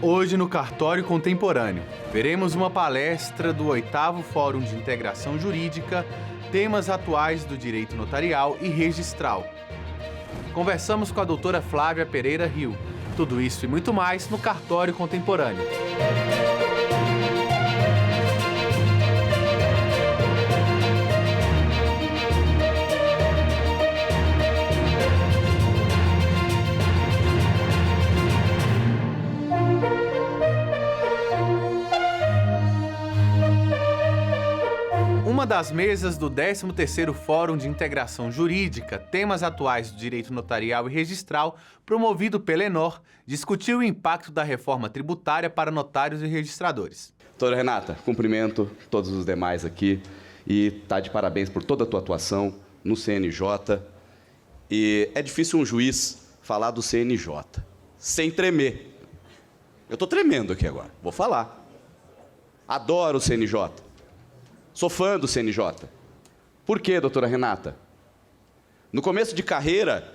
Hoje no Cartório Contemporâneo, veremos uma palestra do 8º Fórum de Integração Jurídica, temas atuais do direito notarial e registral. Conversamos com a doutora Flávia Pereira Rio. Tudo isso e muito mais no Cartório Contemporâneo. Uma das mesas do 13º Fórum de Integração Jurídica, temas atuais do direito notarial e registral, promovido pela Enor, discutiu o impacto da reforma tributária para notários e registradores. Doutora Renata, cumprimento todos os demais aqui e tá de parabéns por toda a tua atuação no CNJ. E é difícil um juiz falar do CNJ sem tremer. Eu estou tremendo aqui agora, vou falar. Adoro o CNJ. Sou fã do CNJ. Por quê, doutora Renata? No começo de carreira,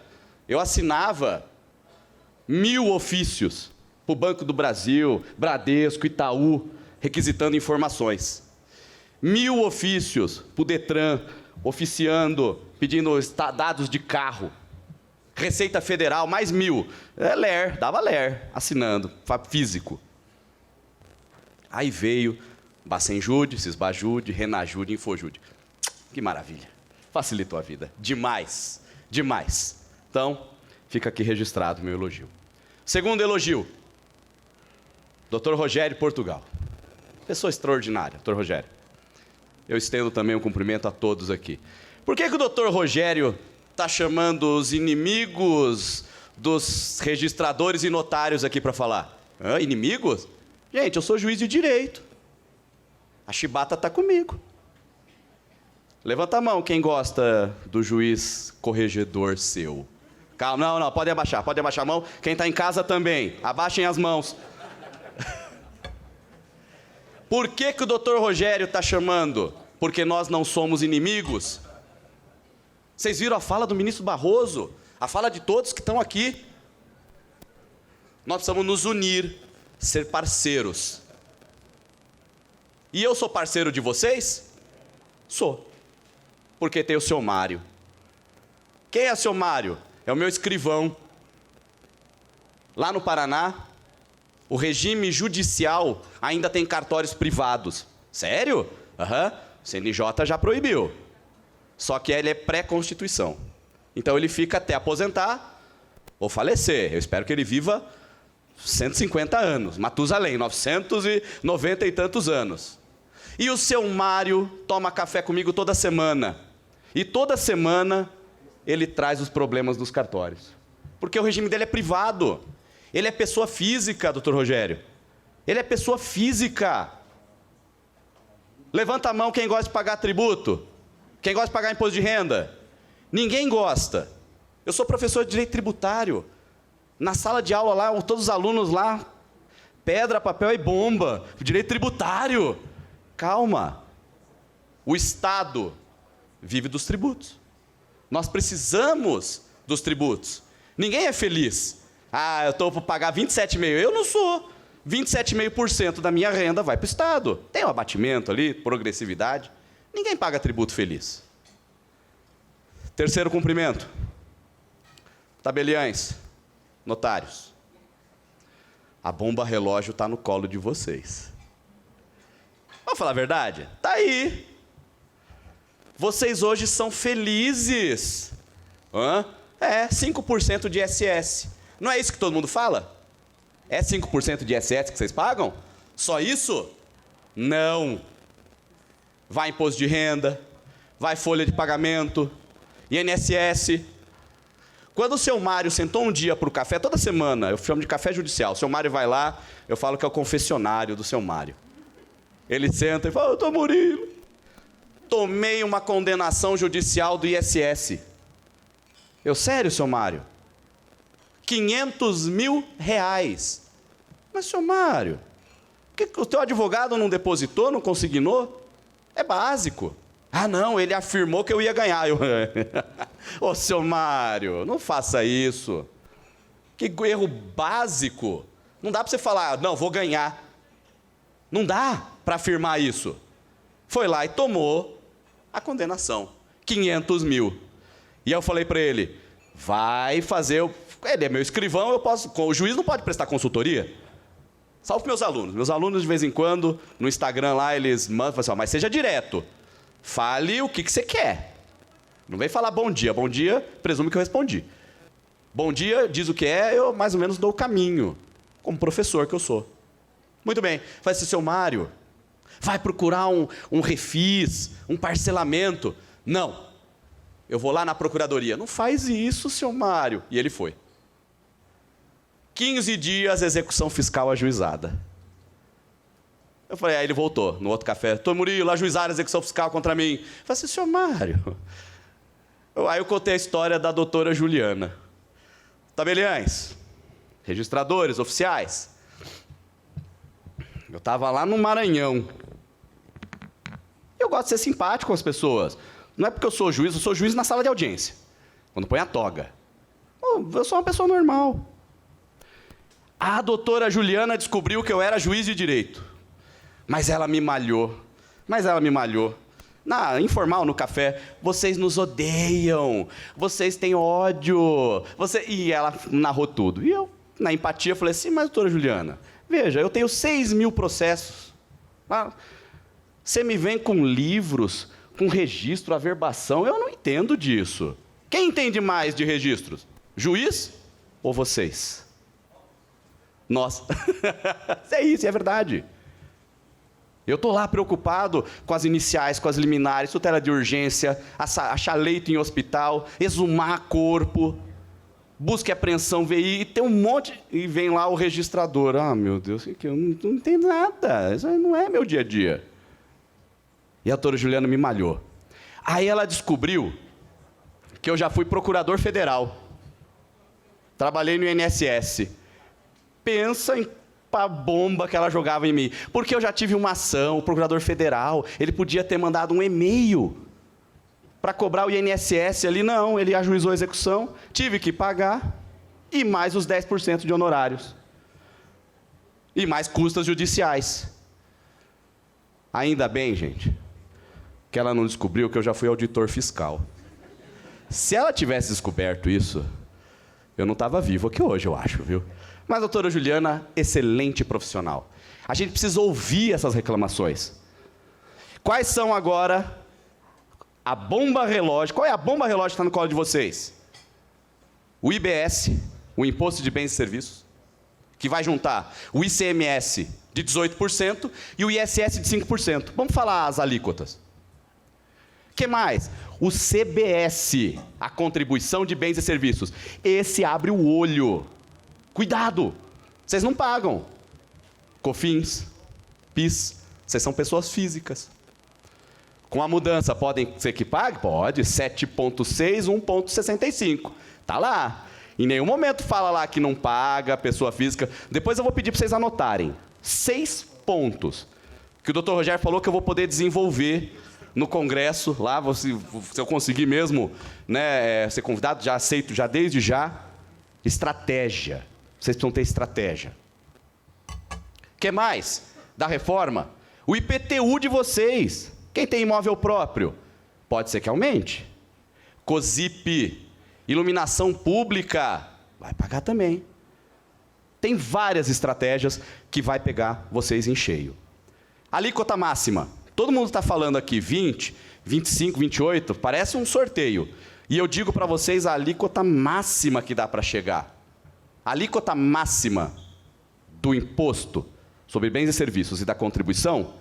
eu assinava 1000 ofícios para o Banco do Brasil, Bradesco, Itaú, requisitando informações. 1000 ofícios para o Detran, oficiando, pedindo dados de carro. Receita Federal, mais 1000. Dava ler, assinando, físico. Aí veio Bacenjude, Cisbajude, Renajude, Infojude. Que maravilha. Facilitou a vida. Demais. Demais. Então, fica aqui registrado o meu elogio. Segundo elogio. Dr. Rogério Portugal. Pessoa extraordinária, Dr. Rogério. Eu estendo também um cumprimento a todos aqui. Por que o Dr. Rogério está chamando os inimigos dos registradores e notários aqui para falar? Inimigos? Gente, eu sou juiz de direito. A chibata está comigo. Levanta a mão quem gosta do juiz corregedor seu. Calma, não, pode abaixar a mão. Quem está em casa também, abaixem as mãos. Por que o doutor Rogério está chamando? Porque nós não somos inimigos. Vocês viram a fala do ministro Barroso? A fala de todos que estão aqui. Nós precisamos nos unir, ser parceiros. E eu sou parceiro de vocês? Sou. Porque tem o seu Mário. Quem é o seu Mário? É o meu escrivão. Lá no Paraná, o regime judicial ainda tem cartórios privados. Sério? O CNJ já proibiu. Só que ele é pré-constituição. Então ele fica até aposentar ou falecer. Eu espero que ele viva 150 anos. Matusalém, 990 e tantos anos. E o seu Mário toma café comigo toda semana. E toda semana ele traz os problemas dos cartórios. Porque o regime dele é privado. Ele é pessoa física, doutor Rogério. Ele é pessoa física. Levanta a mão quem gosta de pagar tributo. Quem gosta de pagar imposto de renda. Ninguém gosta. Eu sou professor de direito tributário. Na sala de aula lá, todos os alunos lá, pedra, papel e bomba. Direito tributário. Calma. O Estado vive dos tributos. Nós precisamos dos tributos. Ninguém é feliz. Eu estou para pagar 27,5%. Eu não sou. 27,5% da minha renda vai para o Estado. Tem um abatimento ali, progressividade. Ninguém paga tributo feliz. Terceiro cumprimento. Tabeliães, notários. A bomba relógio está no colo de vocês. Vamos falar a verdade? Tá aí. Vocês hoje são felizes. 5% de ISS. Não é isso que todo mundo fala? É 5% de ISS que vocês pagam? Só isso? Não. Vai imposto de renda, vai folha de pagamento, INSS. Quando o seu Mário sentou um dia para o café, toda semana, eu chamo de café judicial, o seu Mário vai lá, eu falo que é o confessionário do seu Mário. Ele senta e fala, doutor Murilo, tomei uma condenação judicial do ISS. Sério, seu Mário? R$500 mil. Mas, seu Mário, o teu advogado não depositou, não consignou? É básico. Não, ele afirmou que eu ia ganhar. Ô, seu Mário, não faça isso. Que erro básico. Não dá para você falar, não, vou ganhar. Não dá para afirmar isso. Foi lá e tomou a condenação. 500 mil. E eu falei para ele, vai fazer... Ele é meu escrivão, eu posso... O juiz não pode prestar consultoria. Salvo meus alunos. Meus alunos, de vez em quando, no Instagram lá, eles mandam, falam assim, mas seja direto. Fale o que você quer. Não vem falar bom dia. Bom dia, presume que eu respondi. Bom dia, diz o que é, eu mais ou menos dou o caminho. Como professor que eu sou. Muito bem. Faz assim, seu Mário, vai procurar um refis, um parcelamento. Não. Eu vou lá na procuradoria. Não faz isso, seu Mário. E ele foi. 15 dias, execução fiscal ajuizada. Eu falei, aí ele voltou, no outro café. Doutor Murilo, ajuizaram a execução fiscal contra mim. Eu falei assim, senhor Mário. Aí eu contei a história da doutora Juliana. Tabeliães, registradores, oficiais. Eu estava lá no Maranhão. Eu gosto de ser simpático com as pessoas. Não é porque eu sou juiz na sala de audiência. Quando põe a toga. Eu sou uma pessoa normal. A doutora Juliana descobriu que eu era juiz de direito. Mas ela me malhou. Informal, no café. Vocês nos odeiam. Vocês têm ódio. E ela narrou tudo. E eu, na empatia, falei assim, mas doutora Juliana, veja, eu tenho 6 mil processos. Você me vem com livros, com registro, averbação. Eu não entendo disso. Quem entende mais de registros? Juiz ou vocês? Nós. É isso, é verdade. Eu estou lá preocupado com as iniciais, com as liminares, tutela de urgência, achar leito em hospital, exumar corpo, busca e apreensão VI, e tem um monte... E vem lá o registrador. Ah, meu Deus, eu não entendo nada. Isso não é meu dia a dia. E a doutora Juliana me malhou. Aí ela descobriu que eu já fui procurador federal. Trabalhei no INSS. Pensa em a bomba que ela jogava em mim. Porque eu já tive uma ação, o procurador federal, ele podia ter mandado um e-mail para cobrar o INSS ali. Não, ele ajuizou a execução, tive que pagar, e mais os 10% de honorários. E mais custas judiciais. Ainda bem, gente, que ela não descobriu que eu já fui auditor fiscal. Se ela tivesse descoberto isso, eu não estava vivo aqui hoje, eu acho, viu? Mas a doutora Juliana, excelente profissional. A gente precisa ouvir essas reclamações. Quais são agora a bomba relógio? Qual é a bomba relógio que está no colo de vocês? O IBS, o Imposto de Bens e Serviços, que vai juntar o ICMS de 18% e o ISS de 5%. Vamos falar as alíquotas. O que mais? O CBS, a Contribuição de Bens e Serviços. Esse abre o olho. Cuidado, vocês não pagam. COFINS, PIS, vocês são pessoas físicas. Com a mudança, podem ser que pague? Pode, 7,6, 1,65. Está lá. Em nenhum momento fala lá que não paga, pessoa física. Depois eu vou pedir para vocês anotarem. 6 pontos que o Dr. Rogério falou que eu vou poder desenvolver no congresso. Lá, se eu conseguir mesmo, né, ser convidado, já aceito, já desde já. Estratégia. Vocês precisam ter estratégia. O que mais? Da reforma? O IPTU de vocês. Quem tem imóvel próprio? Pode ser que aumente. COSIP, iluminação pública, vai pagar também. Tem várias estratégias que vai pegar vocês em cheio. Alíquota máxima. Todo mundo está falando aqui 20, 25, 28, parece um sorteio. E eu digo para vocês a alíquota máxima que dá para chegar. A alíquota máxima do imposto sobre bens e serviços e da contribuição,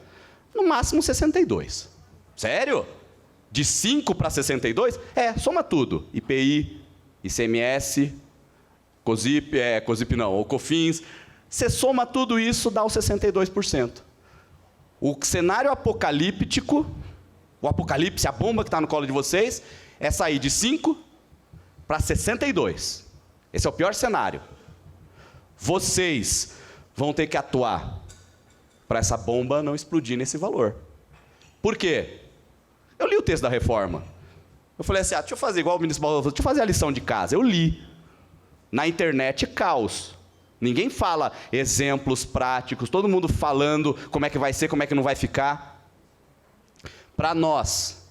no máximo 62. Sério? De 5 para 62? Soma tudo. IPI, ICMS, COSIP não, ou COFINS. Você soma tudo isso, dá os 62%. O cenário apocalíptico, o apocalipse, a bomba que está no colo de vocês, é sair de 5 para 62. Esse é o pior cenário. Vocês vão ter que atuar para essa bomba não explodir nesse valor. Por quê? Eu li o texto da reforma. Eu falei assim, deixa eu fazer igual o municipal, deixa eu fazer a lição de casa. Eu li. Na internet, caos. Ninguém fala exemplos práticos, todo mundo falando como é que vai ser, como é que não vai ficar. Para nós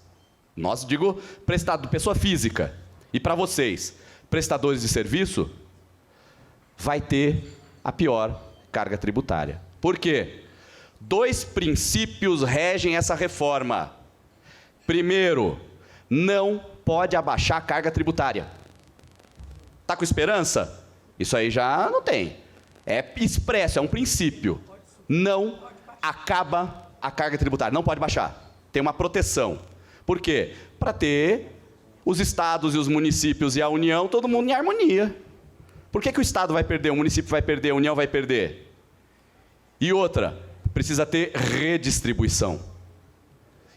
digo prestado, pessoa física, e para vocês, prestadores de serviço, vai ter a pior carga tributária. Por quê? 2 princípios regem essa reforma. Primeiro, não pode abaixar a carga tributária. Está com esperança? Isso aí já não tem. É expresso, é um princípio. Não acaba a carga tributária, não pode baixar. Tem uma proteção. Por quê? Para ter os estados e os municípios e a União, todo mundo em harmonia. Por que o estado vai perder, o município vai perder, a União vai perder? E outra, precisa ter redistribuição.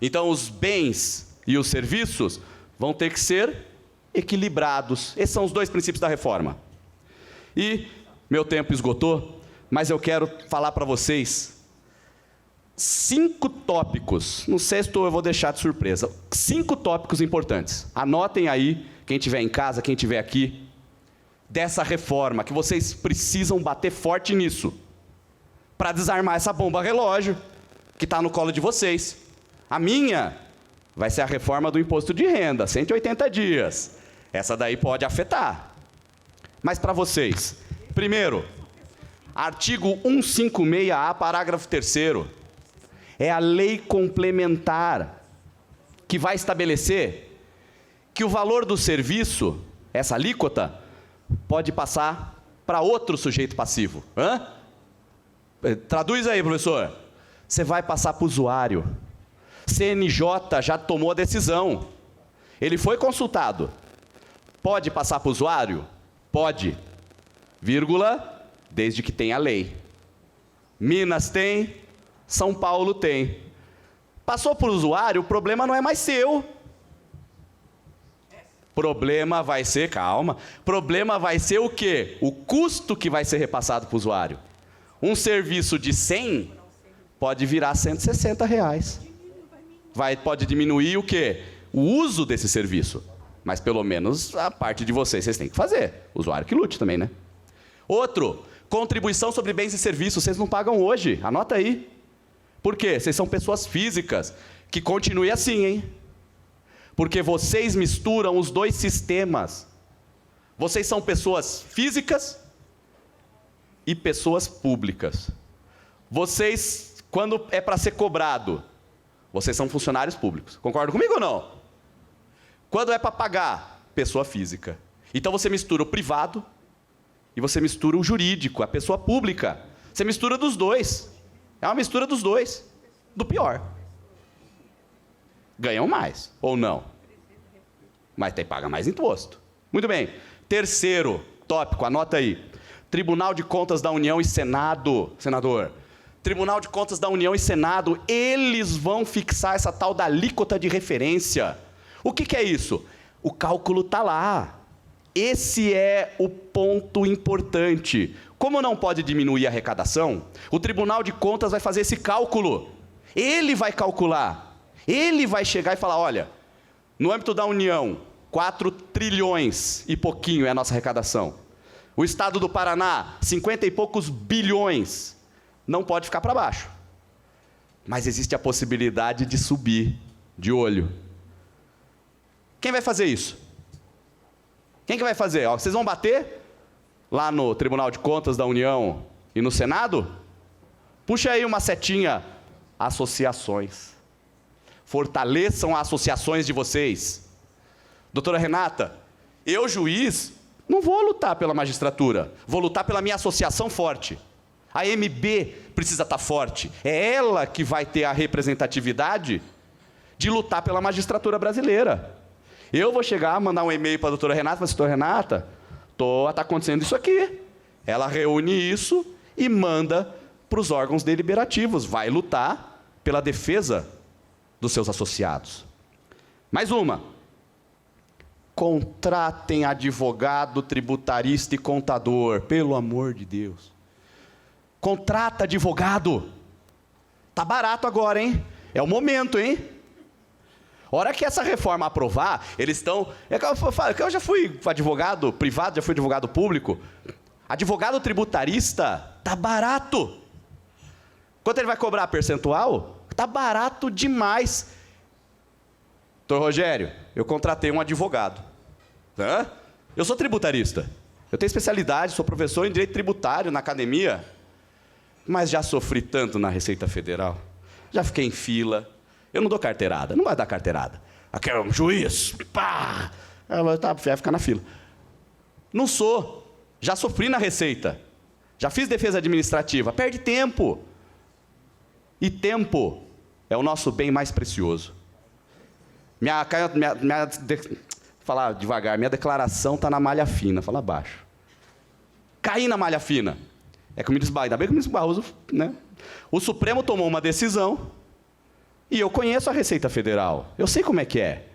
Então, os bens e os serviços vão ter que ser equilibrados. Esses são os 2 princípios da reforma. E meu tempo esgotou, mas eu quero falar para vocês 5 tópicos. No 6º eu vou deixar de surpresa. 5 tópicos importantes. Anotem aí, quem estiver em casa, quem estiver aqui, dessa reforma, que vocês precisam bater forte nisso, para desarmar essa bomba relógio que está no colo de vocês. A minha vai ser a reforma do imposto de renda, 180 dias. Essa daí pode afetar. Mas para vocês, primeiro, artigo 156A, parágrafo 3º, é a lei complementar que vai estabelecer que o valor do serviço, essa alíquota, pode passar para outro sujeito passivo. Traduz aí, professor. Você vai passar para o usuário. CNJ já tomou a decisão. Ele foi consultado. Pode passar para o usuário? Pode. Vírgula, desde que tenha lei. Minas tem, São Paulo tem. Passou para o usuário, o problema não é mais seu. Problema vai ser, calma, problema vai ser o quê? O custo que vai ser repassado para o usuário. Um serviço de 100 pode virar 160 reais. Pode diminuir o quê? O uso desse serviço. Mas pelo menos a parte de vocês têm que fazer. O usuário que lute também, né? Outro, contribuição sobre bens e serviços, vocês não pagam hoje, anota aí. Por quê? Vocês são pessoas físicas, que continue assim, hein? Porque vocês misturam os 2 sistemas. Vocês são pessoas físicas e pessoas públicas. Vocês, quando é para ser cobrado, vocês são funcionários públicos. Concorda comigo ou não? Quando é para pagar, pessoa física. Então você mistura o privado e você mistura o jurídico, a pessoa pública. Você mistura dos 2. É uma mistura dos 2. Do pior. Ganham mais, ou não? Mas tem que pagar mais imposto. Muito bem. Terceiro tópico, anota aí. Tribunal de Contas da União e Senado, senador. Tribunal de Contas da União e Senado, eles vão fixar essa tal da alíquota de referência. O que é isso? O cálculo está lá. Esse é o ponto importante. Como não pode diminuir a arrecadação, o Tribunal de Contas vai fazer esse cálculo. Ele vai calcular. Ele vai chegar e falar, olha, no âmbito da União, 4 trilhões e pouquinho é a nossa arrecadação. O Estado do Paraná, 50 e poucos bilhões. Não pode ficar para baixo. Mas existe a possibilidade de subir, de olho. Quem vai fazer isso? Quem que vai fazer? Ó, vocês vão bater lá no Tribunal de Contas da União e no Senado? Puxa aí uma setinha. Associações. Fortaleçam as associações de vocês. Doutora Renata, eu, juiz, não vou lutar pela magistratura. Vou lutar pela minha associação forte. A MB precisa estar forte. É ela que vai ter a representatividade de lutar pela magistratura brasileira. Eu vou chegar, mandar um e-mail para a doutora Renata, mas, doutora Renata, está acontecendo isso aqui. Ela reúne isso e manda para os órgãos deliberativos. Vai lutar pela defesa dos seus associados. Mais uma. Contratem advogado, tributarista e contador. Pelo amor de Deus. Contrata advogado. Tá barato agora, hein? É o momento, hein? Hora que essa reforma aprovar, eles estão... Eu já fui advogado privado, já fui advogado público. Advogado tributarista tá barato. Quanto ele vai cobrar percentual? Tá barato demais. Doutor Rogério, eu contratei um advogado. Hã? Eu sou tributarista. Eu tenho especialidade, sou professor em direito tributário na academia. Mas já sofri tanto na Receita Federal. Já fiquei em fila. Eu não dou carteirada. Não vai dar carteirada. Aqui é um juiz. Pá! Ela vai ficar na fila. Não sou. Já sofri na Receita. Já fiz defesa administrativa. Perde tempo. E tempo é o nosso bem mais precioso. Falar devagar, minha declaração está na malha fina. Fala baixo. Caí na malha fina. É que o ministro Barroso, ainda bem que o ministro Barroso, né? O Supremo tomou uma decisão e eu conheço a Receita Federal. Eu sei como é que é.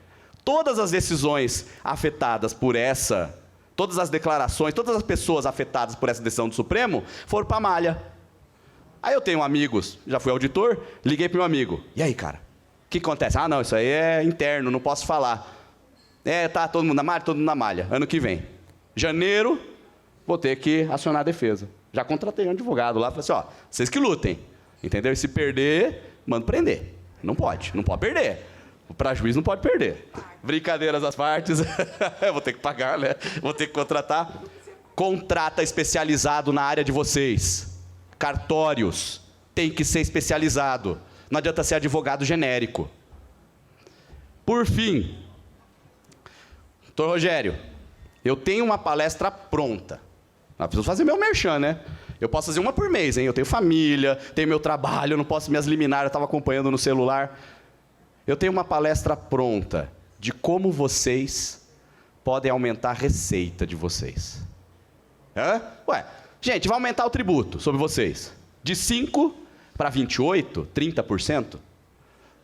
Todas as decisões afetadas por essa, todas as declarações, todas as pessoas afetadas por essa decisão do Supremo foram para a malha. Aí eu tenho amigos, já fui auditor, liguei para o meu amigo. E aí, cara? O que acontece? Ah, não, isso aí é interno, não posso falar. Tá todo mundo na malha? Todo mundo na malha. Ano que vem. Janeiro, vou ter que acionar a defesa. Já contratei um advogado lá, falei assim, ó, vocês que lutem, entendeu? E se perder, manda prender. Não pode perder. Para juiz não pode perder. Brincadeiras às partes, eu vou ter que pagar, né? Vou ter que contratar. Contrata especializado na área de vocês. Cartórios, tem que ser especializado. Não adianta ser advogado genérico. Por fim, doutor Rogério, eu tenho uma palestra pronta. Mas preciso fazer meu merchan, né? Eu posso fazer uma por mês, hein? Eu tenho família, tenho meu trabalho, eu não posso me liminar, eu estava acompanhando no celular. Eu tenho uma palestra pronta de como vocês podem aumentar a receita de vocês. Hã? Ué, gente, vai aumentar o tributo sobre vocês. De 5 para 28, 30%.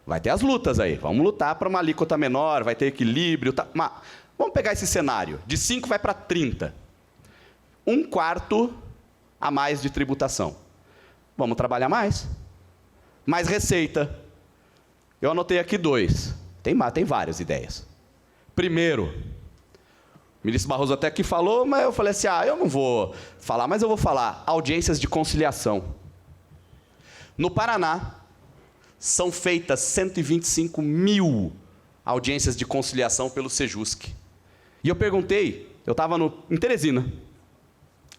Vai ter as lutas aí. Vamos lutar para uma alíquota menor, vai ter equilíbrio. Tá. Mas, vamos pegar esse cenário. De 5 vai para 30. 1/4 a mais de tributação. Vamos trabalhar mais. Mais receita. Eu anotei aqui 2. Tem várias ideias. Primeiro, o ministro Barroso até aqui falou, mas eu falei assim, eu não vou falar, mas eu vou falar. Audiências de conciliação. No Paraná, são feitas 125 mil audiências de conciliação pelo Sejusc. E eu perguntei, eu estava em Teresina,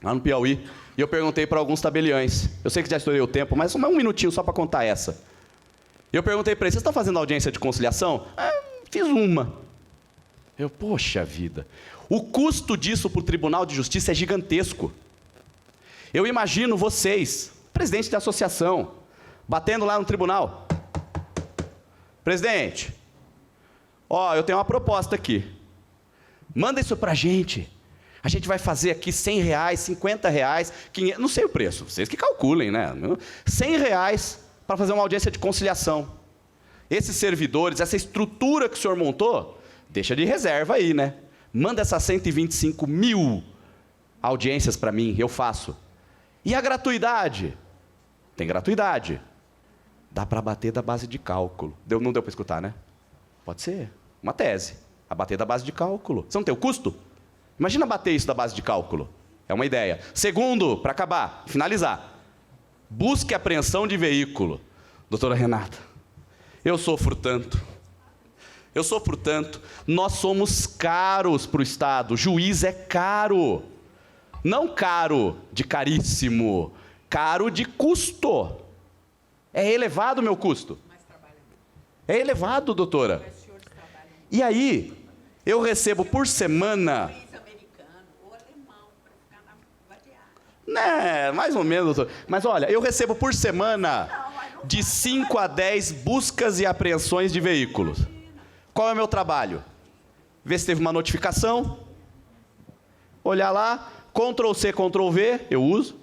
lá no Piauí, e eu perguntei para alguns tabeliães. Eu sei que já estourei o tempo, mas um minutinho só para contar essa. Eu perguntei para eles, vocês estão fazendo audiência de conciliação? Fiz uma. Poxa vida. O custo disso para o Tribunal de Justiça é gigantesco. Eu imagino vocês, presidente da associação, batendo lá no tribunal. Presidente, eu tenho uma proposta aqui. Manda isso para a gente vai fazer aqui R$100, R$50, 500, não sei o preço, vocês que calculem, né? R$100 para fazer uma audiência de conciliação. Esses servidores, essa estrutura que o senhor montou, deixa de reserva aí, né? Manda essas 125 mil audiências para mim, eu faço. E a gratuidade? Tem gratuidade. Dá para abater da base de cálculo. Não deu para escutar, né? Pode ser. Uma tese. Abater da base de cálculo. Você não tem o custo? Imagina bater isso da base de cálculo. É uma ideia. Segundo, para acabar, finalizar. Busque apreensão de veículo. Doutora Renata, eu sofro tanto. Nós somos caros para o Estado. Juiz é caro. Não caro de caríssimo. Caro de custo. É elevado o meu custo. É elevado, doutora. E aí, eu recebo por semana... mais ou menos, doutor. Mas olha, eu recebo por semana de 5 a 10 buscas e apreensões de veículos. Qual é o meu trabalho? Ver se teve uma notificação, olhar lá, Ctrl+C, Ctrl+V, eu uso,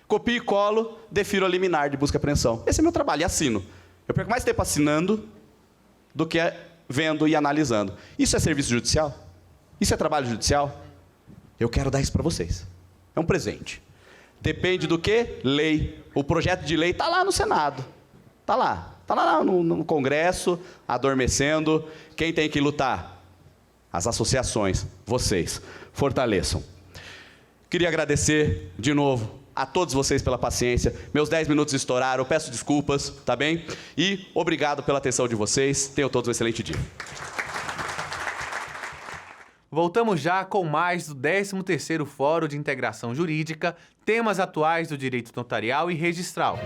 copio e colo, defiro a liminar de busca e apreensão. Esse é meu trabalho, e assino. Eu perco mais tempo assinando do que vendo e analisando. Isso é serviço judicial? Isso é trabalho judicial? Eu quero dar isso para vocês. É um presente. Depende do quê? Lei. O projeto de lei está lá no Senado. Está lá. Está lá no Congresso, adormecendo. Quem tem que lutar? As associações. Vocês. Fortaleçam. Queria agradecer de novo a todos vocês pela paciência. Meus 10 minutos estouraram, eu peço desculpas, tá bem? E obrigado pela atenção de vocês. Tenham todos um excelente dia. Voltamos já com mais do 13º Fórum de Integração Jurídica, temas atuais do direito notarial e registral.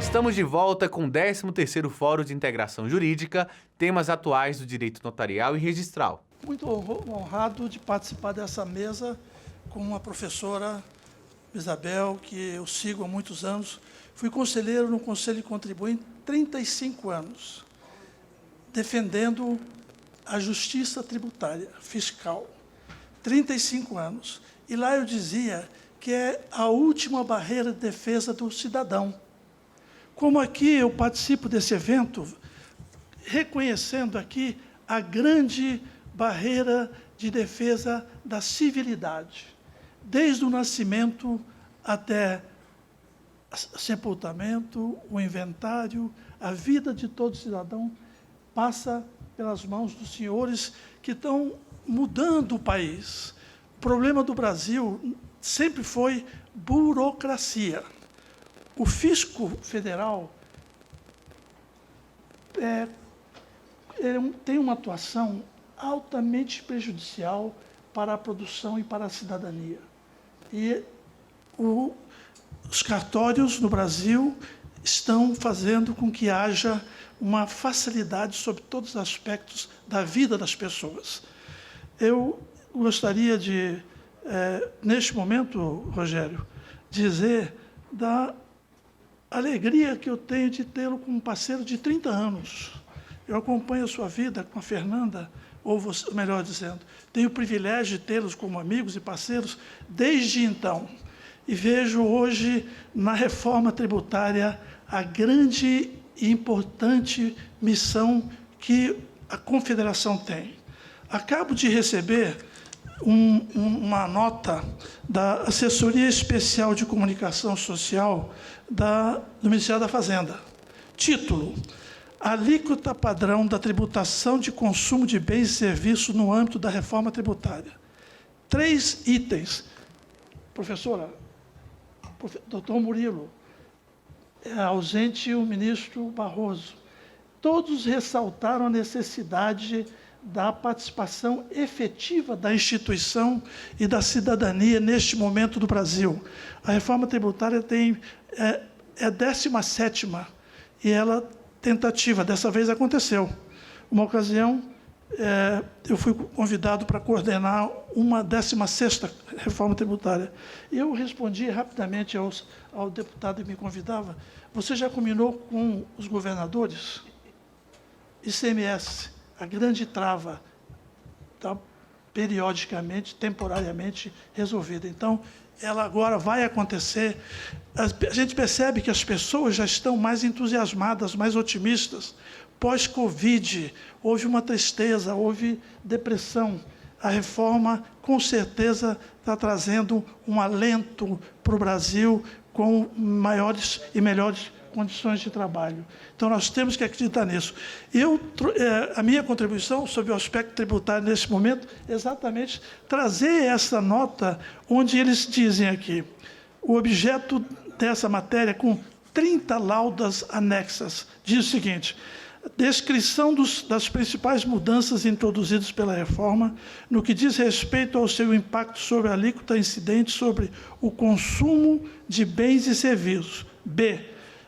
Estamos de volta com o 13º Fórum de Integração Jurídica, temas atuais do direito notarial e registral. Muito honrado de participar dessa mesa com a professora Isabel, que eu sigo há muitos anos. Fui conselheiro no Conselho de Contribuinte 35 anos, defendendo a justiça tributária, fiscal. 35 anos. E lá eu dizia que é a última barreira de defesa do cidadão. Como aqui eu participo desse evento, reconhecendo aqui a grande barreira de defesa da civilidade, desde o nascimento até sepultamento, o inventário, a vida de todo cidadão passa pelas mãos dos senhores que estão mudando o país. O problema do Brasil sempre foi burocracia. O fisco federal tem uma atuação altamente prejudicial para a produção e para a cidadania. E os cartórios no Brasil estão fazendo com que haja uma facilidade sobre todos os aspectos da vida das pessoas. Eu gostaria de, neste momento, Rogério, dizer da alegria que eu tenho de tê-lo como parceiro de 30 anos. Eu acompanho a sua vida com a Fernanda, ou você, melhor dizendo, tenho o privilégio de tê-los como amigos e parceiros desde então. E vejo hoje, na reforma tributária, a grande e importante missão que a Confederação tem. Acabo de receber uma nota da Assessoria Especial de Comunicação Social do Ministério da Fazenda. Título: Alíquota padrão da tributação de consumo de bens e serviços no âmbito da reforma tributária. 3 itens. Professora, doutor Murilo, ausente o ministro Barroso. Todos ressaltaram a necessidade da participação efetiva da instituição e da cidadania neste momento do Brasil. A reforma tributária é a 17ª, e ela tentativa, dessa vez aconteceu. Uma ocasião, eu fui convidado para coordenar uma 16ª reforma tributária. E eu respondi rapidamente ao deputado que me convidava: você já combinou com os governadores? ICMS, a grande trava, está periodicamente, temporariamente resolvida. Então, ela agora vai acontecer. A gente percebe que as pessoas já estão mais entusiasmadas, mais otimistas. Pós-Covid, houve uma tristeza, houve depressão. A reforma, com certeza, está trazendo um alento para o Brasil com maiores e melhores condições de trabalho. Então, nós temos que acreditar nisso. A minha contribuição sobre o aspecto tributário nesse momento é exatamente trazer essa nota onde eles dizem aqui: o objeto dessa matéria, com 30 laudas anexas, diz o seguinte: descrição das principais mudanças introduzidas pela reforma no que diz respeito ao seu impacto sobre a alíquota incidente sobre o consumo de bens e serviços. B,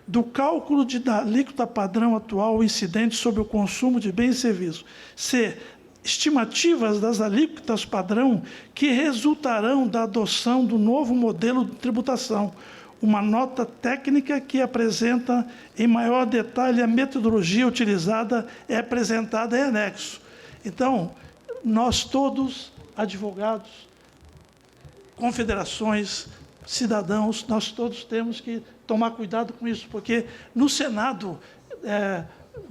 do cálculo da alíquota padrão atual incidente sobre o consumo de bens e serviços. C, estimativas das alíquotas padrão que resultarão da adoção do novo modelo de tributação. Uma nota técnica que apresenta em maior detalhe a metodologia utilizada é apresentada em anexo. Então, nós todos, advogados, confederações, cidadãos, nós todos temos que tomar cuidado com isso, porque no Senado,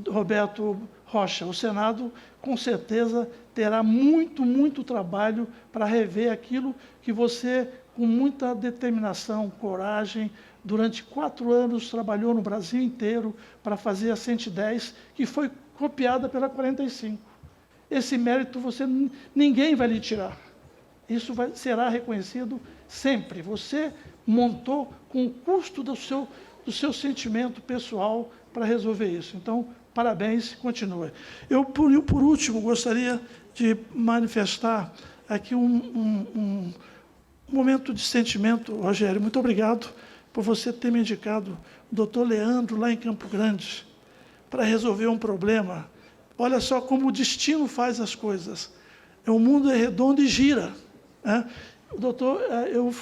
Roberto Rocha, o Senado, com certeza, terá muito trabalho para rever aquilo que você, com muita determinação, coragem, durante 4 anos, trabalhou no Brasil inteiro para fazer a 110, que foi copiada pela 45. Esse mérito ninguém vai lhe tirar. Isso será reconhecido sempre. Você montou com o custo do seu sentimento pessoal para resolver isso. Então, parabéns, continua. Eu, por último, gostaria de manifestar aqui um momento de sentimento, Rogério. Muito obrigado por você ter me indicado o doutor Leandro, lá em Campo Grande, para resolver um problema. Olha só como o destino faz as coisas. O mundo é redondo e gira. Doutor,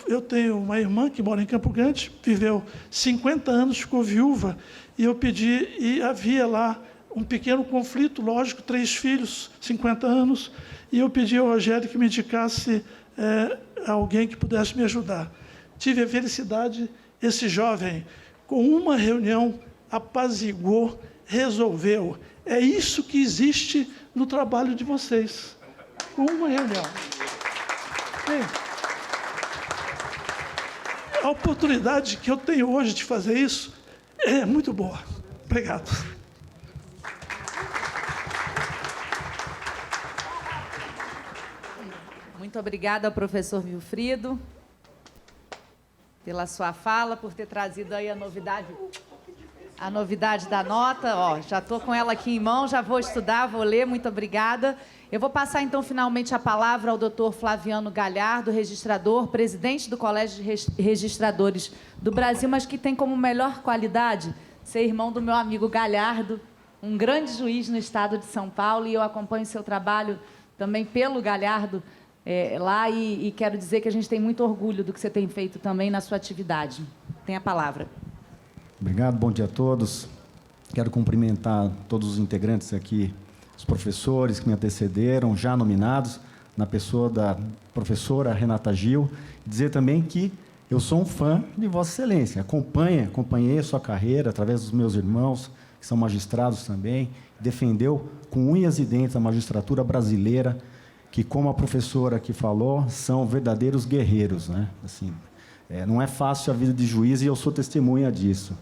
eu tenho uma irmã que mora em Campo Grande, viveu 50 anos, ficou viúva, e eu pedi, e havia lá um pequeno conflito, lógico, 3 filhos, 50 anos, e eu pedi ao Rogério que me indicasse alguém que pudesse me ajudar. Tive a felicidade, esse jovem, com uma reunião, apaziguou, resolveu. É isso que existe no trabalho de vocês, com uma reunião. A oportunidade que eu tenho hoje de fazer isso é muito boa. Obrigado. Muito obrigada ao professor Vilfrido pela sua fala, por ter trazido aí a novidade da nota. Ó, já estou com ela aqui em mão, já vou estudar, vou ler. Muito obrigada. Eu vou passar, então, finalmente a palavra ao doutor Flaviano Galhardo, registrador, presidente do Colégio de Registradores do Brasil, mas que tem como melhor qualidade ser irmão do meu amigo Galhardo, um grande juiz no estado de São Paulo, e eu acompanho seu trabalho também pelo Galhardo lá, e quero dizer que a gente tem muito orgulho do que você tem feito também na sua atividade. Tem a palavra. Obrigado, bom dia a todos. Quero cumprimentar todos os integrantes aqui, os professores que me antecederam, já nominados, na pessoa da professora Renata Gil, dizer também que eu sou um fã de Vossa Excelência, acompanhei a sua carreira através dos meus irmãos, que são magistrados também, defendeu com unhas e dentes a magistratura brasileira, que, como a professora aqui falou, são verdadeiros guerreiros, né? Assim, não é fácil a vida de juiz, e eu sou testemunha disso.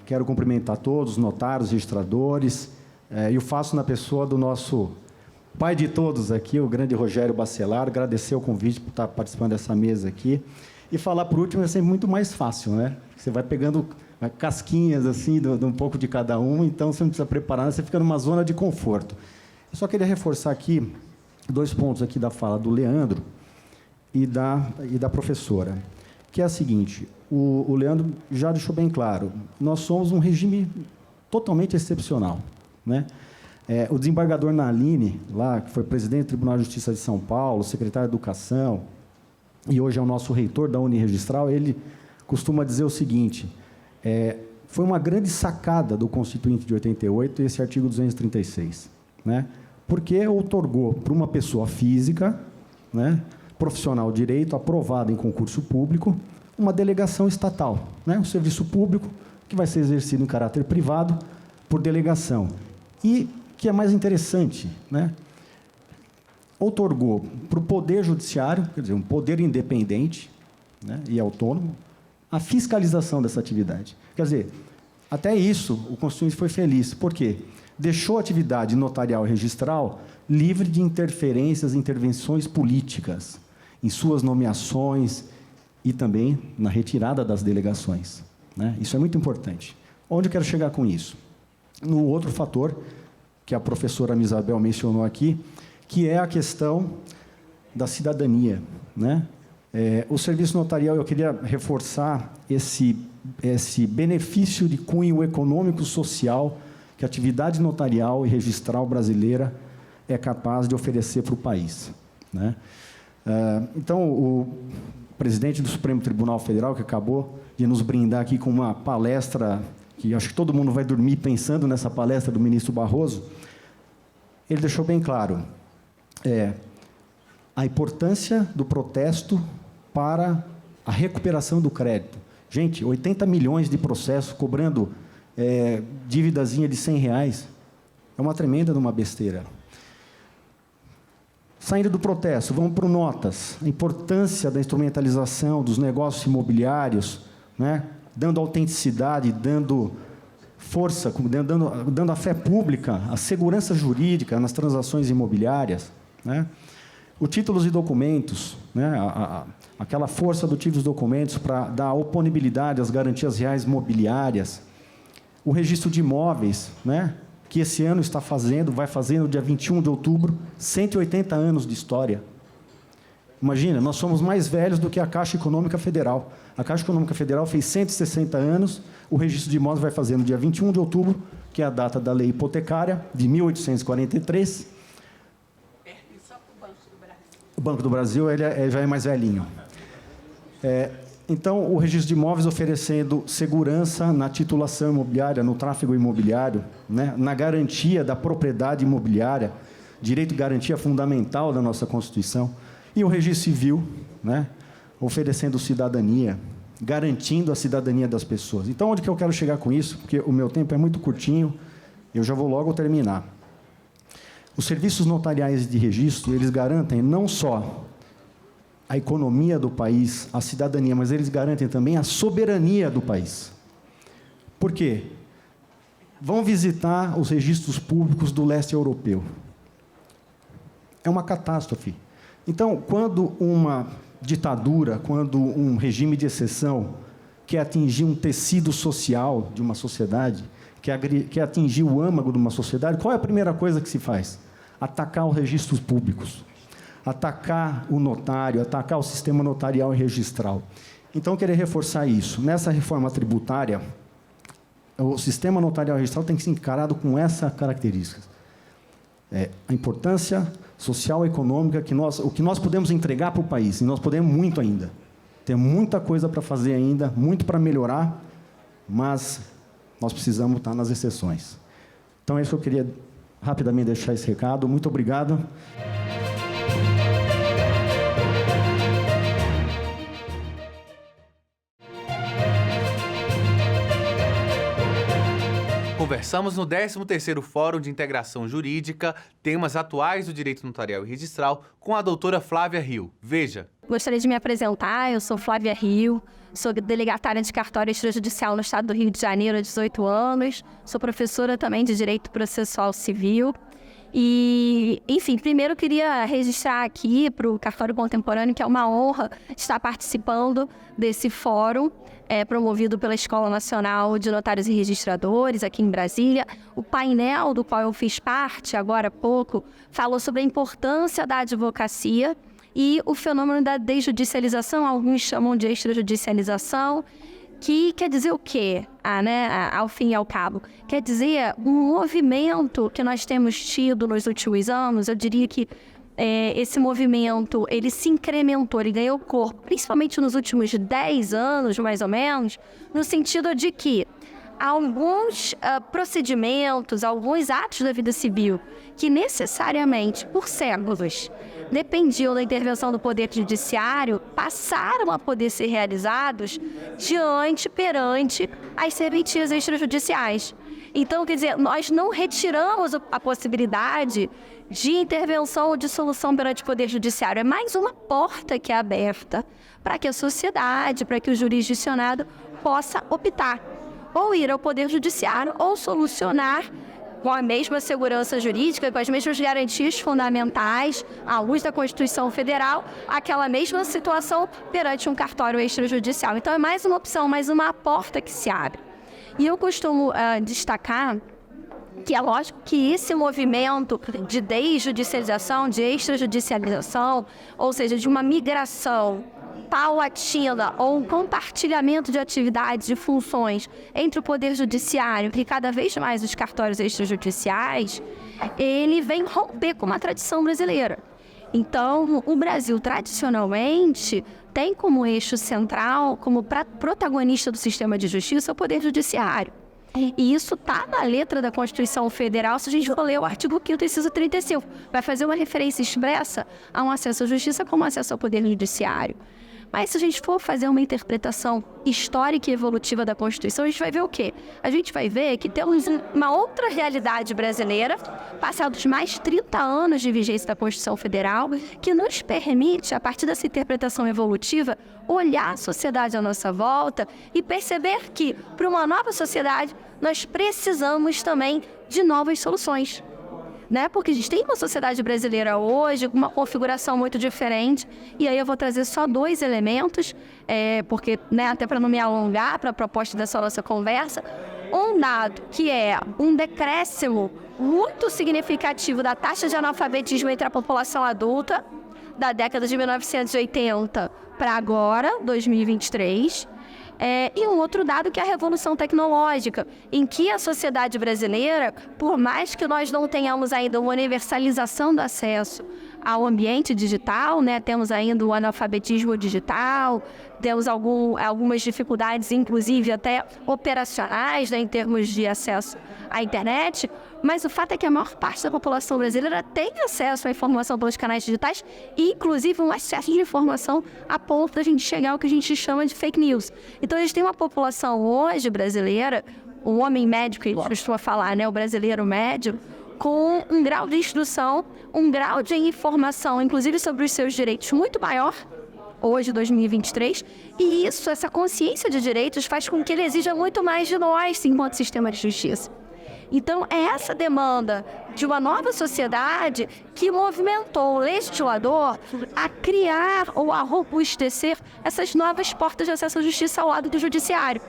Quero cumprimentar todos, os notários, registradores, e o faço na pessoa do nosso pai de todos aqui, o grande Rogério Bacelar, agradecer o convite por estar participando dessa mesa aqui. E falar por último é sempre muito mais fácil, né? Você vai pegando casquinhas assim, de um pouco de cada um, então você não precisa preparar, você fica numa zona de conforto. Eu só queria reforçar aqui 2 pontos aqui da fala do Leandro e da professora, que é a seguinte: o Leandro já deixou bem claro, nós somos um regime totalmente excepcional, né? O desembargador Naline, lá, que foi presidente do Tribunal de Justiça de São Paulo, secretário de Educação, e hoje é o nosso reitor da Uniregistral, ele costuma dizer o seguinte: foi uma grande sacada do Constituinte de 88 esse artigo 236, né? Porque outorgou para uma pessoa física, né, profissional de direito, aprovada em concurso público, uma delegação estatal, né, um serviço público que vai ser exercido em caráter privado por delegação. E, que é mais interessante, né, outorgou para o Poder Judiciário, quer dizer, um poder independente, né, e autônomo, a fiscalização dessa atividade. Quer dizer, até isso o Constituinte foi feliz. Por quê? Deixou a atividade notarial e registral livre de interferências e intervenções políticas em suas nomeações e também na retirada das delegações, né? Isso é muito importante. Onde eu quero chegar com isso? No outro fator que a professora Isabel mencionou aqui, que é a questão da cidadania, né? O serviço notarial, eu queria reforçar esse benefício de cunho econômico social que a atividade notarial e registral brasileira é capaz de oferecer para o país, né? Então, o presidente do Supremo Tribunal Federal, que acabou de nos brindar aqui com uma palestra, que acho que todo mundo vai dormir pensando nessa palestra do ministro Barroso, ele deixou bem claro a importância do protesto para a recuperação do crédito. Gente, 80 milhões de processos cobrando dívidazinha de R$100, é uma tremenda de uma besteira. Saindo do protesto, vamos para o notas. A importância da instrumentalização dos negócios imobiliários né? Dando autenticidade, dando força, dando a fé pública, a segurança jurídica nas transações imobiliárias, né? O títulos e documentos, né? Aquela força do títulos e documentos para dar oponibilidade às garantias reais mobiliárias. O registro de imóveis, né? Que esse ano vai fazer no dia 21 de outubro, 180 anos de história. Imagina, nós somos mais velhos do que a Caixa Econômica Federal. A Caixa Econômica Federal fez 160 anos, o registro de imóveis vai fazer no dia 21 de outubro, que é a data da lei hipotecária, de 1843. O Banco do Brasil ele já é mais velhinho. Então, o registro de imóveis oferecendo segurança na titulação imobiliária, no tráfego imobiliário, né? Na garantia da propriedade imobiliária, direito de garantia fundamental da nossa Constituição. E o registro civil, né? Oferecendo cidadania, garantindo a cidadania das pessoas. Então, onde que eu quero chegar com isso? Porque o meu tempo é muito curtinho, eu já vou logo terminar. Os serviços notariais de registro, eles garantem não só a economia do país, a cidadania, mas eles garantem também a soberania do país. Por quê? Vão visitar os registros públicos do leste europeu. É uma catástrofe. Então, quando uma ditadura, quando um regime de exceção quer atingir um tecido social de uma sociedade, quer atingir o âmago de uma sociedade, qual é a primeira coisa que se faz? Atacar os registros públicos, atacar o notário, atacar o sistema notarial e registral. Então, eu queria reforçar isso. Nessa reforma tributária, o sistema notarial e registral tem que ser encarado com essa característica. A importância social e econômica, o que nós podemos entregar para o país, e nós podemos muito ainda. Tem muita coisa para fazer ainda, muito para melhorar, mas nós precisamos estar nas exceções. Então, é isso que eu queria rapidamente deixar esse recado. Muito obrigado. Conversamos no 13º Fórum de Integração Jurídica, temas atuais do direito notarial e registral, com a doutora Flávia Rio. Veja. Gostaria de me apresentar, eu sou Flávia Rio, sou delegatária de cartório extrajudicial no estado do Rio de Janeiro há 18 anos, sou professora também de Direito Processual Civil. E, enfim, primeiro eu queria registrar aqui para o Cartório Contemporâneo que é uma honra estar participando desse fórum promovido pela Escola Nacional de Notários e Registradores aqui em Brasília. O painel do qual eu fiz parte agora há pouco falou sobre a importância da advocacia e o fenômeno da desjudicialização, alguns chamam de extrajudicialização, que quer dizer o quê? Ao fim e ao cabo, quer dizer um movimento que nós temos tido nos últimos anos. Eu diria que esse movimento ele se incrementou, ele ganhou corpo, principalmente nos últimos 10 anos, mais ou menos, no sentido de que alguns procedimentos, alguns atos da vida civil que necessariamente, por séculos, dependiam da intervenção do Poder Judiciário, passaram a poder ser realizados perante as serventias extrajudiciais. Então, quer dizer, nós não retiramos a possibilidade de intervenção ou de solução perante o Poder Judiciário. É mais uma porta que é aberta para que a sociedade, para que o jurisdicionado possa optar ou ir ao Poder Judiciário ou solucionar com a mesma segurança jurídica, com as mesmas garantias fundamentais, à luz da Constituição Federal, aquela mesma situação perante um cartório extrajudicial. Então, é mais uma opção, mais uma porta que se abre. E eu costumo destacar que é lógico que esse movimento de desjudicialização, de extrajudicialização, ou seja, de uma migração paulatina ou um compartilhamento de atividades e funções entre o Poder Judiciário e cada vez mais os cartórios extrajudiciais, ele vem romper com uma tradição brasileira. Então, o Brasil, tradicionalmente, tem como eixo central, como protagonista do sistema de justiça, o Poder Judiciário. E isso está na letra da Constituição Federal, se a gente for ler o artigo 5º, inciso 35. Vai fazer uma referência expressa a um acesso à justiça como acesso ao Poder Judiciário. Mas se a gente for fazer uma interpretação histórica e evolutiva da Constituição, a gente vai ver o quê? A gente vai ver que temos uma outra realidade brasileira, passados mais 30 anos de vigência da Constituição Federal, que nos permite, a partir dessa interpretação evolutiva, olhar a sociedade à nossa volta e perceber que, para uma nova sociedade, nós precisamos também de novas soluções. Né? Porque a gente tem uma sociedade brasileira hoje com uma configuração muito diferente, e aí eu vou trazer só 2 elementos, porque, né, até para não me alongar para a proposta dessa nossa conversa, um dado que é um decréscimo muito significativo da taxa de analfabetismo entre a população adulta, da década de 1980 para agora, 2023, e um outro dado que é a revolução tecnológica, em que a sociedade brasileira, por mais que nós não tenhamos ainda uma universalização do acesso ao ambiente digital, né, temos ainda o analfabetismo digital, temos algumas dificuldades, inclusive até operacionais, né, em termos de acesso à internet, mas o fato é que a maior parte da população brasileira tem acesso à informação pelos canais digitais e, inclusive, um excesso de informação a ponto da gente chegar ao que a gente chama de fake news. Então, a gente tem uma população hoje brasileira, o homem médio que a gente costuma falar, né, o brasileiro médio, com um grau de instrução, um grau de informação, inclusive sobre os seus direitos, muito maior, hoje, 2023, e isso, essa consciência de direitos, faz com que ele exija muito mais de nós, enquanto sistema de justiça. Então, é essa demanda de uma nova sociedade que movimentou o legislador a criar ou a robustecer essas novas portas de acesso à justiça ao lado do judiciário.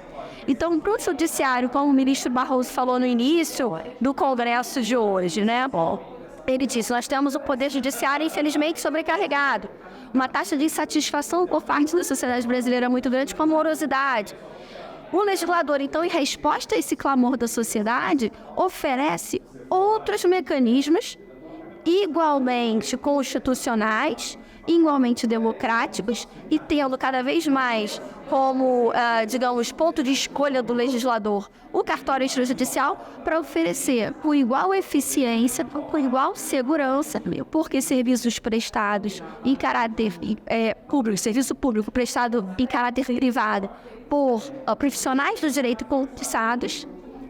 Então, para o judiciário, como o ministro Barroso falou no início do Congresso de hoje, né? Ele disse, nós temos um poder judiciário, infelizmente, sobrecarregado. Uma taxa de insatisfação por parte da sociedade brasileira muito grande com a morosidade. O legislador, então, em resposta a esse clamor da sociedade, oferece outros mecanismos igualmente constitucionais, igualmente democráticos e tendo cada vez mais como, digamos, ponto de escolha do legislador o cartório extrajudicial para oferecer com igual eficiência, com igual segurança, porque serviços prestados em caráter público, serviço público prestado em caráter privado por profissionais do direito concursados,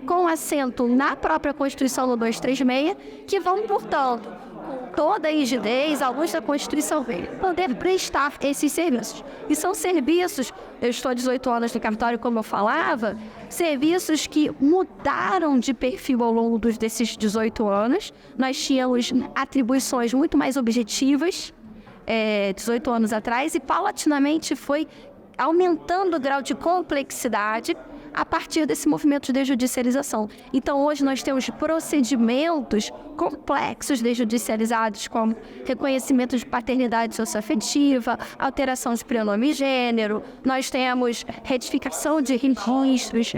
com assento na própria Constituição no 236, que vão, portanto, com toda a rigidez, à luz da Constituição, poder prestar esses serviços. E são serviços, eu estou há 18 anos no cartório, como eu falava, serviços que mudaram de perfil ao longo desses 18 anos. Nós tínhamos atribuições muito mais objetivas, 18 anos atrás, e paulatinamente foi aumentando o grau de complexidade a partir desse movimento de desjudicialização. Então, hoje nós temos procedimentos complexos desjudicializados, como reconhecimento de paternidade socioafetiva, alteração de prenome e gênero, nós temos retificação de registros,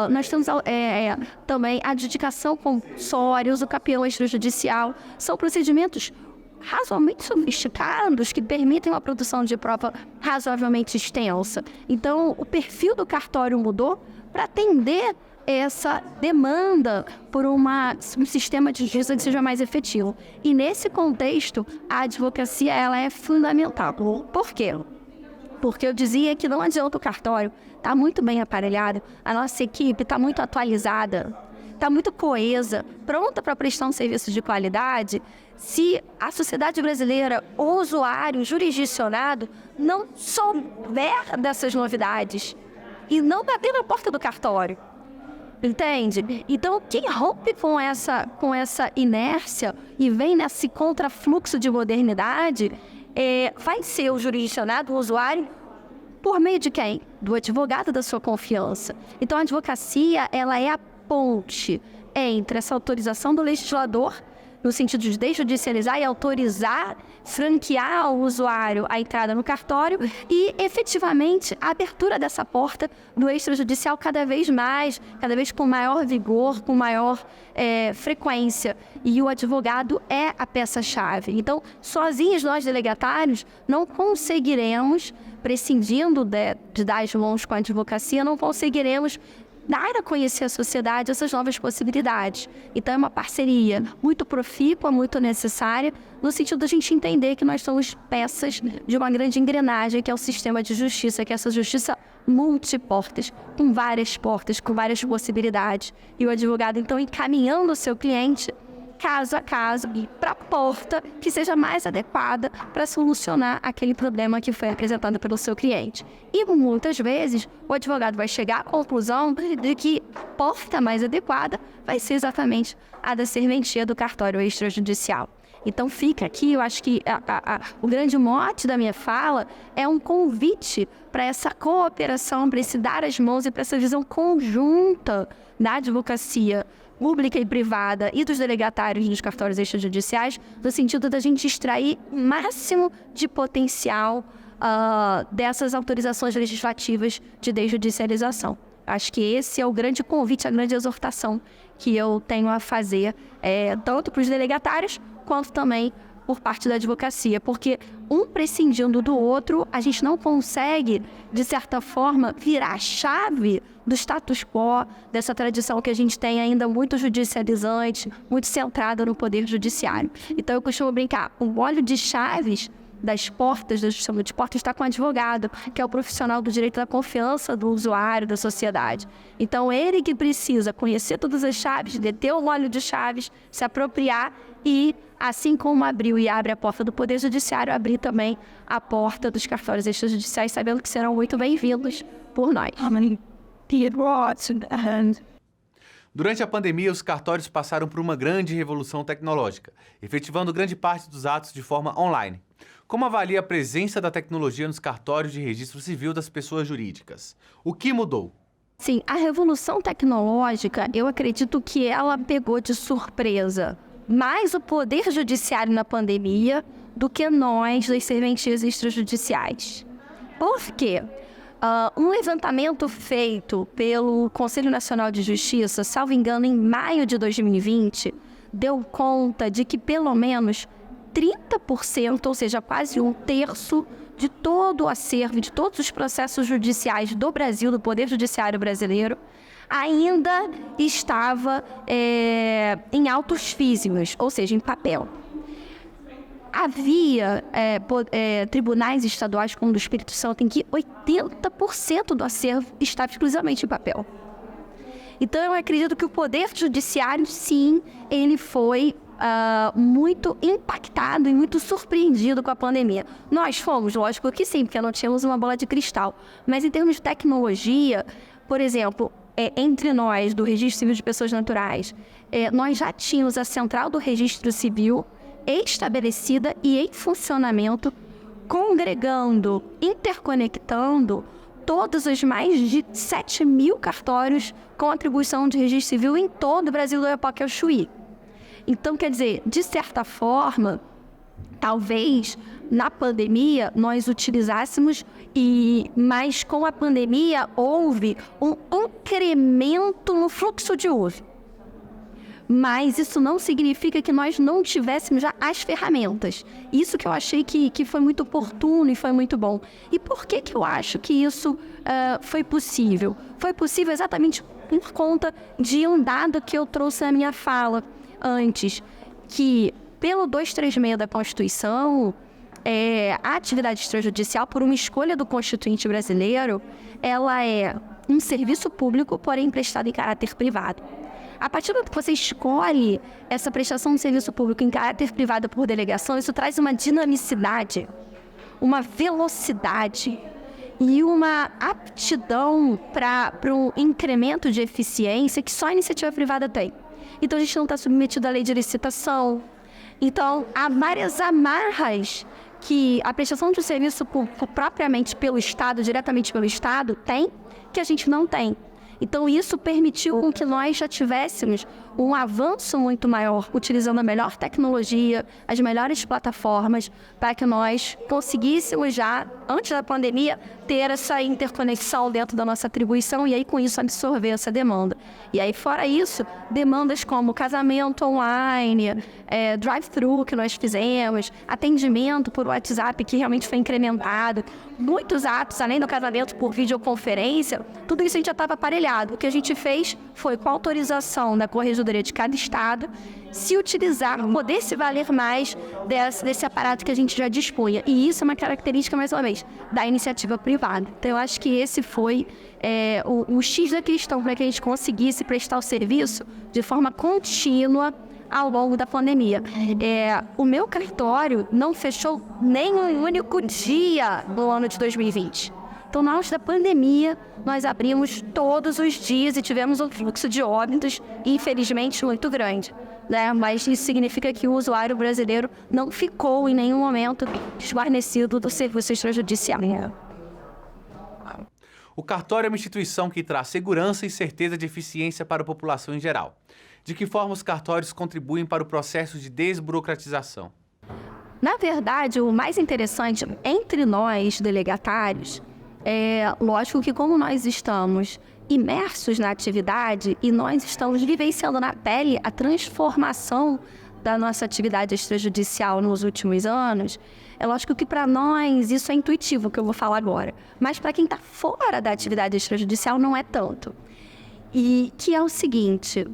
nós temos também adjudicação compulsória, uso campeão extrajudicial. São procedimentos razoavelmente sofisticados que permitem uma produção de prova razoavelmente extensa. Então, o perfil do cartório mudou para atender essa demanda por um sistema de justiça que seja mais efetivo. E, nesse contexto, a advocacia ela é fundamental. Por quê? Porque eu dizia que não adianta o cartório estar muito bem aparelhado, a nossa equipe está muito atualizada, está muito coesa, pronta para prestar um serviço de qualidade, se a sociedade brasileira, o usuário jurisdicionado, não souber dessas novidades e não bater na porta do cartório. Entende? Então, quem rompe com essa inércia e vem nesse contrafluxo de modernidade vai ser o jurisdicionado, o usuário, por meio de quem? Do advogado da sua confiança. Então, a advocacia ela é a ponte entre essa autorização do legislador, no sentido de desjudicializar e autorizar, franquear ao usuário a entrada no cartório e, efetivamente, a abertura dessa porta do extrajudicial cada vez com maior vigor, com maior frequência. E o advogado é a peça-chave. Então, sozinhos nós, delegatários, não conseguiremos, prescindindo de dar as mãos com a advocacia, não conseguiremos dar a conhecer à sociedade essas novas possibilidades. Então, é uma parceria muito profícua, muito necessária, no sentido da gente entender que nós somos peças de uma grande engrenagem, que é o sistema de justiça, que é essa justiça multiportas, com várias portas, com várias possibilidades. E o advogado, então, encaminhando o seu cliente caso a caso, para a porta que seja mais adequada para solucionar aquele problema que foi apresentado pelo seu cliente. E muitas vezes o advogado vai chegar à conclusão de que a porta mais adequada vai ser exatamente a da serventia do cartório extrajudicial. Então fica aqui, eu acho que o grande mote da minha fala é um convite para essa cooperação, para esse dar as mãos e para essa visão conjunta da advocacia pública e privada e dos delegatários dos cartórios extrajudiciais, no sentido da gente extrair o máximo de potencial dessas autorizações legislativas de desjudicialização. Acho que esse é o grande convite, a grande exortação que eu tenho a fazer, tanto para os delegatários, quanto também por parte da advocacia, porque um prescindindo do outro, a gente não consegue, de certa forma, virar a chave do status quo, dessa tradição que a gente tem ainda muito judicializante, muito centrada no poder judiciário. Então, eu costumo brincar, o óleo de chaves das portas, da justiça de portas, está com o advogado, que é o profissional do direito da confiança do usuário, da sociedade. Então, ele que precisa conhecer todas as chaves, deter o óleo de chaves, se apropriar e, assim como abriu e abre a porta do Poder Judiciário, abrir também a porta dos cartórios extrajudiciais, sabendo que serão muito bem-vindos por nós. Durante a pandemia, os cartórios passaram por uma grande revolução tecnológica, efetivando grande parte dos atos de forma online. Como avalia a presença da tecnologia nos cartórios de registro civil das pessoas jurídicas? O que mudou? Sim, a revolução tecnológica, eu acredito que ela pegou de surpresa mais o Poder Judiciário na pandemia do que nós, das serventias extrajudiciais. Por quê? Um levantamento feito pelo Conselho Nacional de Justiça, salvo engano, em maio de 2020, deu conta de que pelo menos 30%, ou seja, quase um terço de todo o acervo, de todos os processos judiciais do Brasil, do Poder Judiciário brasileiro, ainda estava em autos físicos, ou seja, em papel. Havia tribunais estaduais como o do Espírito Santo em que 80% do acervo estava exclusivamente em papel. Então, eu acredito que o Poder Judiciário, sim, ele foi muito impactado e muito surpreendido com a pandemia. Nós fomos, lógico que sim, porque não tínhamos uma bola de cristal. Mas em termos de tecnologia, por exemplo, entre nós, do Registro Civil de Pessoas Naturais, nós já tínhamos a central do Registro Civil estabelecida e em funcionamento, congregando, interconectando todos os mais de 7 mil cartórios com atribuição de registro civil em todo o Brasil do Oiapoque ao Chuí. Então, quer dizer, de certa forma, talvez na pandemia nós utilizássemos, mas com a pandemia houve um incremento no fluxo de uso. Mas isso não significa que nós não tivéssemos já as ferramentas. Isso que eu achei que foi muito oportuno e foi muito bom. E por que eu acho que isso foi possível? Foi possível exatamente por conta de um dado que eu trouxe na minha fala antes, que pelo 236 da Constituição, a atividade extrajudicial, por uma escolha do Constituinte brasileiro, ela é um serviço público, porém prestado em caráter privado. A partir do momento que você escolhe essa prestação de serviço público em caráter privado por delegação, isso traz uma dinamicidade, uma velocidade e uma aptidão para um incremento de eficiência que só a iniciativa privada tem. Então, a gente não está submetido à lei de licitação. Então, há várias amarras que a prestação de serviço público propriamente pelo Estado, diretamente pelo Estado, tem, que a gente não tem. Então, isso permitiu com que nós já tivéssemos um avanço muito maior, utilizando a melhor tecnologia, as melhores plataformas, para que nós conseguíssemos já antes da pandemia, ter essa interconexão dentro da nossa atribuição e aí, com isso, absorver essa demanda. E aí, fora isso, demandas como casamento online, drive-thru que nós fizemos, atendimento por WhatsApp que realmente foi incrementado, muitos atos, além do casamento por videoconferência, tudo isso a gente já estava aparelhado. O que a gente fez foi, com autorização da Corregedoria de cada estado, se utilizar, poder se valer mais desse aparato que a gente já dispunha. E isso é uma característica, mais uma vez, da iniciativa privada. Então, eu acho que esse foi o X da questão para que a gente conseguisse prestar o serviço de forma contínua ao longo da pandemia. O meu cartório não fechou nem um único dia no ano de 2020. Então, na auge da pandemia, nós abrimos todos os dias e tivemos um fluxo de óbitos, infelizmente, muito grande, né? Mas isso significa que o usuário brasileiro não ficou em nenhum momento desguarnecido do serviço extrajudicial. O cartório é uma instituição que traz segurança e certeza de eficiência para a população em geral. De que forma os cartórios contribuem para o processo de desburocratização? Na verdade, o mais interessante entre nós, delegatários, lógico que como nós estamos imersos na atividade e nós estamos vivenciando na pele a transformação da nossa atividade extrajudicial nos últimos anos, é lógico que para nós isso é intuitivo, o que eu vou falar agora. Mas para quem está fora da atividade extrajudicial não é tanto. E que é o seguinte,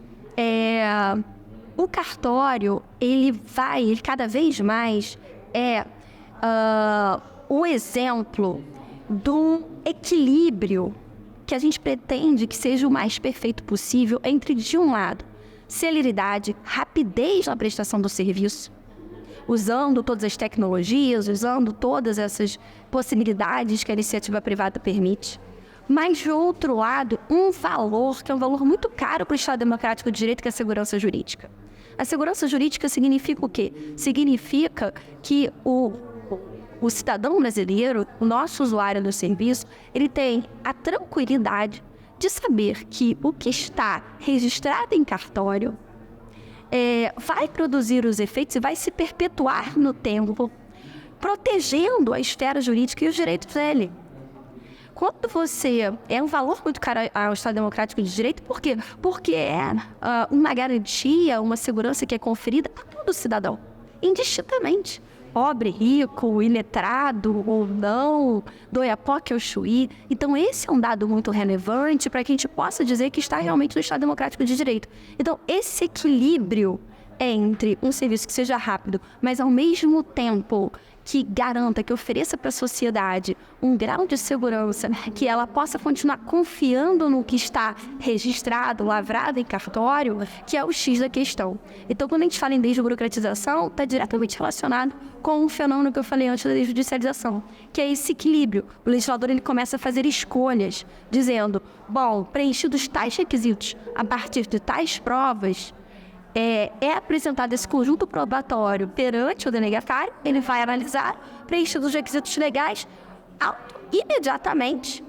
o cartório, ele cada vez mais o exemplo do equilíbrio que a gente pretende que seja o mais perfeito possível entre, de um lado, celeridade, rapidez na prestação do serviço, usando todas as tecnologias, usando todas essas possibilidades que a iniciativa privada permite, mas, de outro lado, um valor que é um valor muito caro para o Estado Democrático de Direito, que é a segurança jurídica. A segurança jurídica significa o quê? Significa que o cidadão brasileiro, o nosso usuário do serviço, ele tem a tranquilidade de saber que o que está registrado em cartório vai produzir os efeitos e vai se perpetuar no tempo, protegendo a esfera jurídica e os direitos dele. Quando é um valor muito caro ao Estado Democrático de Direito, por quê? Porque uma garantia, uma segurança que é conferida a todo cidadão, indistintamente. Pobre, rico, iletrado ou não, do Oiapoque ao Chuí. Então, esse é um dado muito relevante para que a gente possa dizer que está realmente no Estado Democrático de Direito. Então, esse equilíbrio entre um serviço que seja rápido, mas ao mesmo tempo que garanta, que ofereça para a sociedade um grau de segurança, que ela possa continuar confiando no que está registrado, lavrado em cartório, que é o X da questão. Então, quando a gente fala em desburocratização, está diretamente relacionado com o fenômeno que eu falei antes da desjudicialização, que é esse equilíbrio. O legislador ele começa a fazer escolhas, dizendo, bom, preenchidos tais requisitos, a partir de tais provas, apresentado esse conjunto probatório perante o delegatário, ele vai analisar, preenchidos os requisitos legais, imediatamente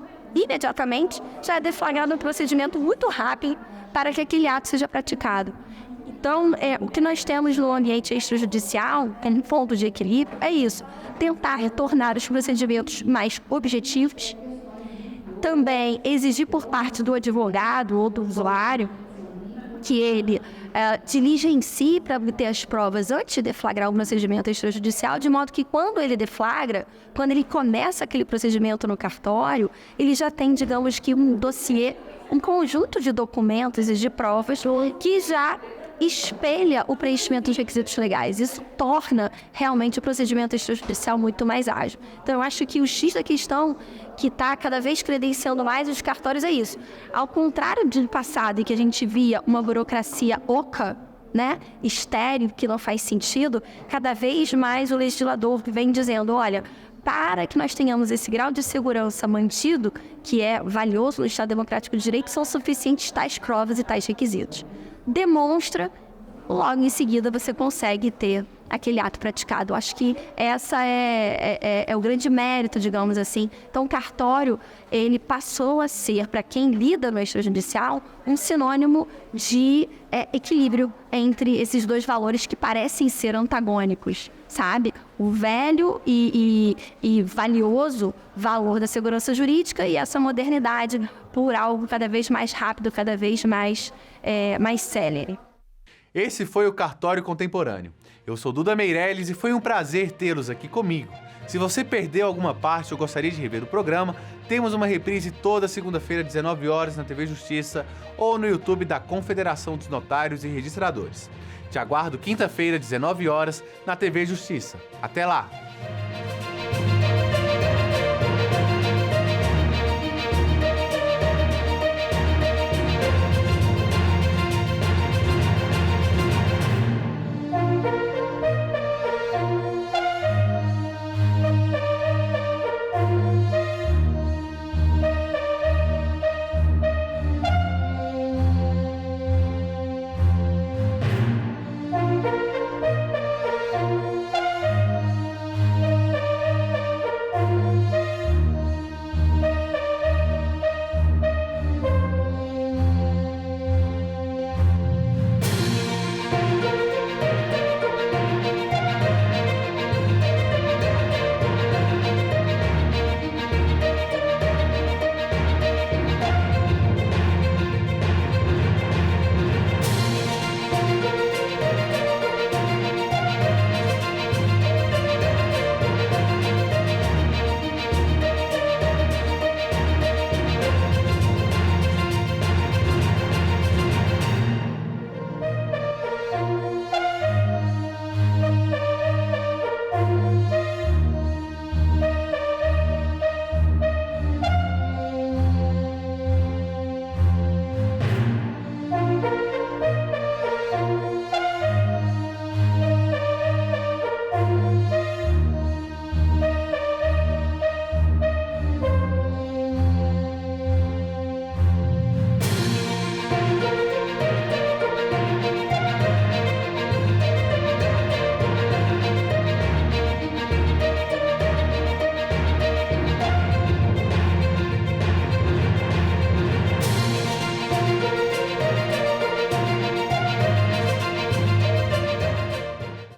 já é deflagrado um procedimento muito rápido para que aquele ato seja praticado. Então, o que nós temos no ambiente extrajudicial, em ponto de equilíbrio, é isso, tentar retornar os procedimentos mais objetivos, também exigir por parte do advogado ou do usuário que ele diligencie para obter as provas antes de deflagrar o procedimento extrajudicial, de modo que quando ele deflagra, quando ele começa aquele procedimento no cartório, ele já tem, digamos que, um dossiê, um conjunto de documentos e de provas que já espelha o preenchimento dos requisitos legais. Isso torna realmente o procedimento extrajudicial muito mais ágil. Então, eu acho que o X da questão que está cada vez credenciando mais os cartórios é isso. Ao contrário do passado, em que a gente via uma burocracia oca, né, estéril, que não faz sentido, cada vez mais o legislador vem dizendo, olha, para que nós tenhamos esse grau de segurança mantido, que é valioso no Estado Democrático de Direito, são suficientes tais provas e tais requisitos. Demonstra, logo em seguida você consegue ter aquele ato praticado. Eu acho que essa é o grande mérito, digamos assim. Então, o cartório, ele passou a ser, para quem lida no extrajudicial, um sinônimo de equilíbrio entre esses dois valores que parecem ser antagônicos, sabe? O velho e valioso valor da segurança jurídica e essa modernidade por algo cada vez mais rápido, cada vez mais célere. Esse foi o Cartório Contemporâneo. Eu sou Duda Meirelles e foi um prazer tê-los aqui comigo. Se você perdeu alguma parte ou gostaria de rever o programa, temos uma reprise toda segunda-feira, 19 horas, na TV Justiça ou no YouTube da Confederação dos Notários e Registradores. Te aguardo quinta-feira, 19 horas, na TV Justiça. Até lá!